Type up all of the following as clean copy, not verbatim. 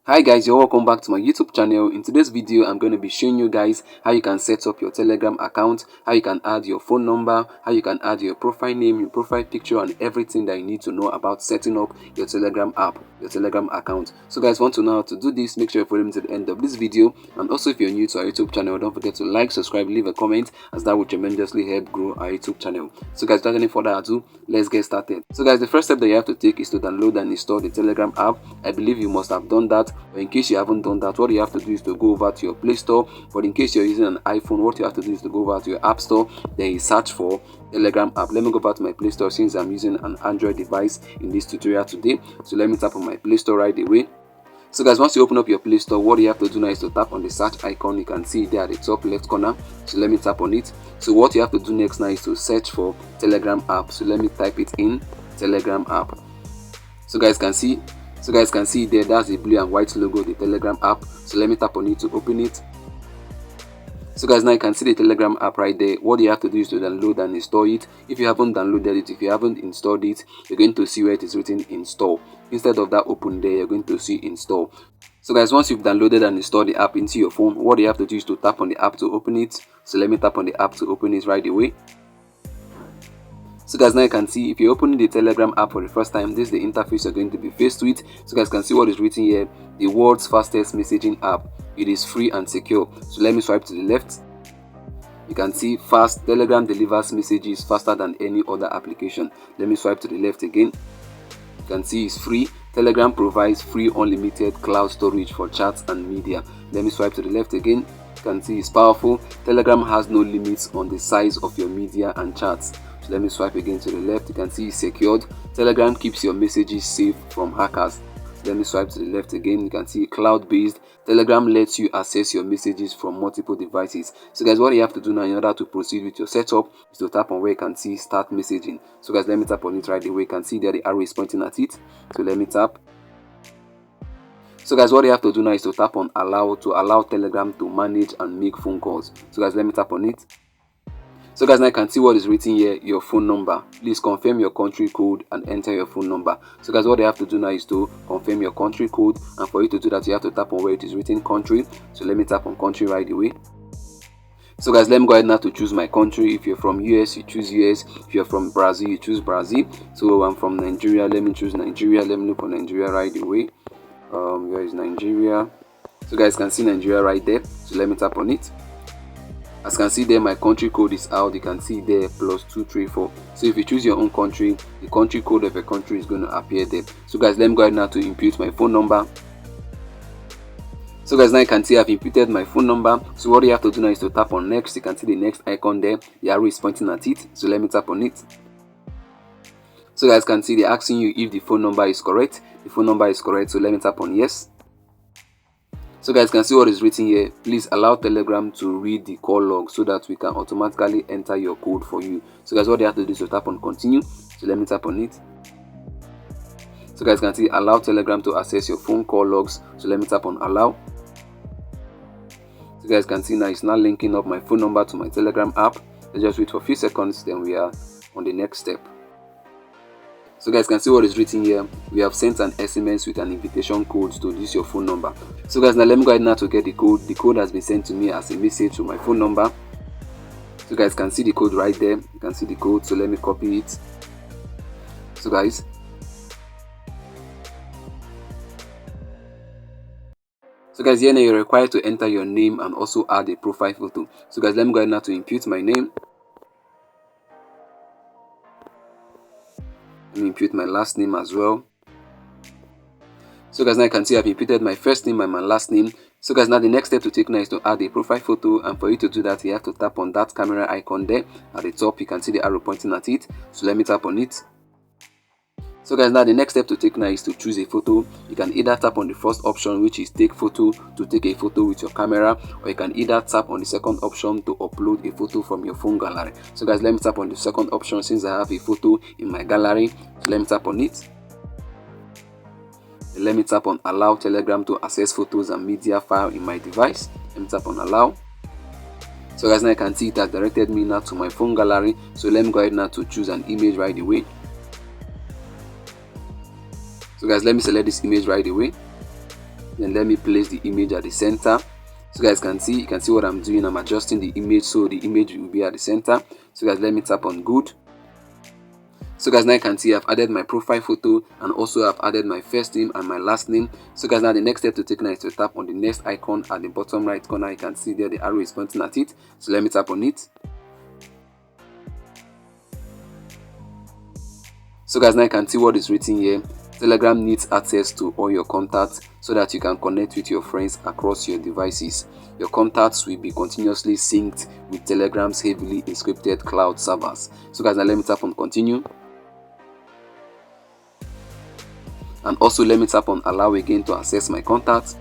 Hi guys, you're welcome back to my YouTube channel. In today's video, I'm going to be showing you guys how you can set up your Telegram account, how you can add your phone number, how you can add your profile name, your profile picture, and everything that you need to know about setting up your Telegram app, your Telegram account. So guys, want to know how to do this? Make sure you follow me to the end of this video. And also, if you're new to our YouTube channel, don't forget to like, subscribe, leave a comment, as that will tremendously help grow our YouTube channel. So guys, without any further ado, let's get started. So guys, the first step that you have to take is to download and install the Telegram app. I believe you must have done that. But in case you haven't done that, what you have to do is to go over to your Play Store. But in case you're using an iPhone, what you have to do is to go over to your App Store, then you search for Telegram app. Let me go back to my Play Store since I'm using an Android device in this tutorial today. So let me tap on my Play Store right away. So guys, once you open up your Play Store, what you have to do now is to tap on the search icon. You can see it there at the top left corner. So let me tap on it. So what you have to do next now is to search for Telegram app. So let me type it in, Telegram app. So guys can see there, that's the blue and white logo, the Telegram app. So let me tap on it to open it. So guys, now you can see the Telegram app right there. What you have to do is to download and install it. If you haven't downloaded it, if you haven't installed it, you're going to see where it is written install. Instead of that open there, you're going to see install. So guys, once you've downloaded and installed the app into your phone, what you have to do is to tap on the app to open it. So let me tap on the app to open it right away. So guys, now you can see if you're opening the Telegram app for the first time, this is the interface you're going to be faced with. So guys can see what is written here, the world's fastest messaging app. It is free and secure. So let me swipe to the left. You can see fast. Telegram delivers messages faster than any other application. Let me swipe to the left again. You can see it's free. Telegram provides free unlimited cloud storage for chats and media. Let me swipe to the left again. You can see it's powerful. Telegram has no limits on the size of your media and chats. So let me swipe again to the left. You can see it's secured. Telegram keeps your messages safe from hackers. Let me swipe to the left again. You can see cloud-based. Telegram lets you access your messages from multiple devices. So guys, what you have to do now in order to proceed with your setup is to tap on where you can see start messaging. So guys, let me tap on it right away. You can see there the arrow is pointing at it. So let me tap. So guys, what you have to do now is to tap on allow to allow Telegram to manage and make phone calls. So guys, let me tap on it. So guys, now you can see what is written here, your phone number. Please confirm your country code and enter your phone number. So guys, what you have to do now is to confirm your country code, and for you to do that, you have to tap on where it is written country. So let me tap on country right away. So guys, let me go ahead now to choose my country. If you're from US, you choose US. If you're from Brazil, you choose Brazil. So I'm from Nigeria. Let me choose Nigeria. Let me look for Nigeria right away. Where is Nigeria? So guys can see Nigeria right there. So let me tap on it. As you can see there, my country code is out. You can see there +234. So if you choose your own country, the country code of your country is going to appear there. So guys, let me go ahead now to input my phone number. So guys, now you can see I've inputted my phone number. So what you have to do now is to tap on next. You can see the next icon there. The arrow is pointing at it. So let me tap on it. So guys can see they're asking you if the phone number is correct. The phone number is correct. So let me tap on yes. So guys can see what is written here. Please allow Telegram to read the call log so that we can automatically enter your code for you. So guys, what you have to do is to tap on continue. So let me tap on it. So guys can see allow Telegram to access your phone call logs. So let me tap on allow. So guys can see now it's now linking up my phone number to my Telegram app. Let's just wait for a few seconds, then we are on the next step. So guys can see what is written here. We have sent an SMS with an invitation code to this your phone number. So guys, now let me go ahead now to get the code. The code has been sent to me as a message to my phone number. So guys can see the code right there. You can see the code. So let me copy it. So guys. So guys, here now you're required to enter your name and also add a profile photo. So guys, let me go ahead now to input my name. Let me input my last name as well. So guys, now you can see I've inputted my first name and my last name. So guys, now the next step to take now is to add a profile photo, and for you to do that, you have to tap on that camera icon there at the top. You can see the arrow pointing at it. So let me tap on it. So guys, now the next step to take now is to choose a photo. You can either tap on the first option, which is take photo, to take a photo with your camera, or you can either tap on the second option to upload a photo from your phone gallery. So guys, let me tap on the second option since I have a photo in my gallery. So let me tap on it. Let me tap on allow Telegram to access photos and media file in my device. Let me tap on allow. So guys, now you can see it has directed me now to my phone gallery. So let me go ahead now to choose an image right away. So guys, let me select this image right away. Then let me place the image at the center. So guys you can see what I'm doing. I'm adjusting the image so the image will be at the center. So guys, let me tap on good. So guys, now you can see I've added my profile photo and also I've added my first name and my last name. So guys, now the next step to take now is to tap on the next icon at the bottom right corner. You can see there the arrow is pointing at it. So let me tap on it. So guys, now you can see what is written here. Telegram needs access to all your contacts so that you can connect with your friends across your devices. Your contacts will be continuously synced with Telegram's heavily encrypted cloud servers. So guys, now let me tap on continue. And also let me tap on allow again to access my contacts.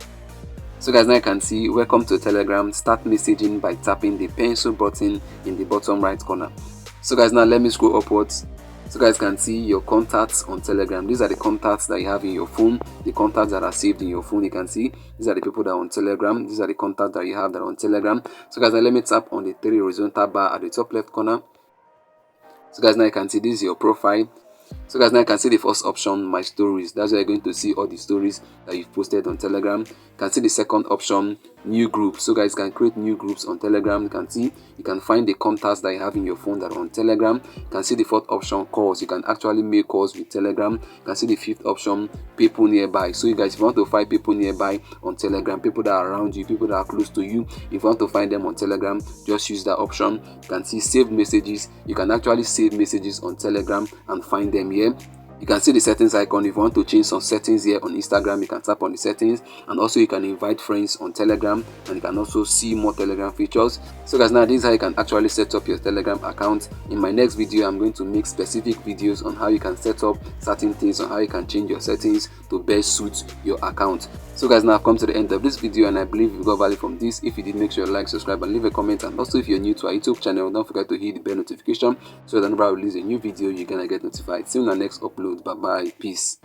So guys, now you can see welcome to Telegram. Start messaging by tapping the pencil button in the bottom right corner. So guys, now let me scroll upwards. So guys can see your contacts on Telegram. These are the contacts that you have in your phone, the contacts that are saved in your phone. You can see these are the people that are on Telegram. These are the contacts that you have that are on Telegram. So guys, now let me tap on the 3 horizontal bar at the top left corner. So guys, now you can see this is your profile. So guys, now you can see the first option, my stories. That's where you're going to see all the stories that you've posted on Telegram. You can see the second option, new groups. So guys, you can create new groups on Telegram. You can see, you can find the contacts that you have in your phone that are on Telegram. You can see the fourth option, calls. You can actually make calls with Telegram. You can see the fifth option, people nearby. So you guys, if you want to find people nearby on Telegram, people that are around you, people that are close to you, if you want to find them on Telegram, just use that option. You can see saved messages. You can actually save messages on Telegram and find them here. You can see the settings icon. If you want to change some settings here on Instagram, you can tap on the settings, and also you can invite friends on Telegram, and you can also see more Telegram features. So guys, now this is how you can actually set up your Telegram account. In my next video, I'm going to make specific videos on how you can set up certain things, on how you can change your settings to best suit your account. So guys, now I've come to the end of this video, and I believe you got value from this. If you did, make sure you like, subscribe, and leave a comment. And also, if you're new to our YouTube channel, don't forget to hit the bell notification so that whenever I release a new video, you're gonna get notified. See you in the next upload. Bye bye, peace.